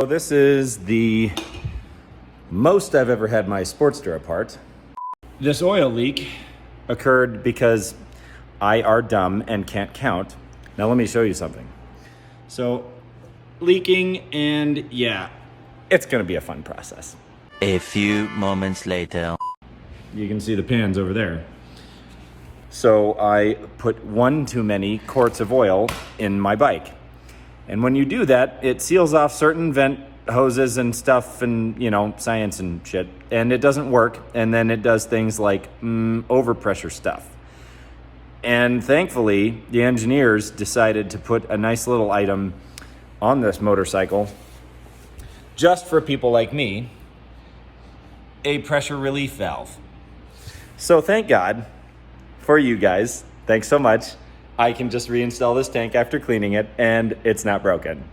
So this is the most I've ever had my Sportster apart. This oil leak occurred because I are dumb and can't count. Now let me show you something. So leaking, and yeah, it's gonna be a fun process. A few moments later. You can see the pans over there. So I put one too many quarts of oil in my bike. And when you do that, it seals off certain vent hoses and stuff and, science and shit. And it doesn't work. And then it does things like overpressure stuff. And thankfully, the engineers decided to put a nice little item on this motorcycle just for people like me, a pressure relief valve. So thank God for you guys. Thanks so much. I can just reinstall this tank after cleaning it, and it's not broken.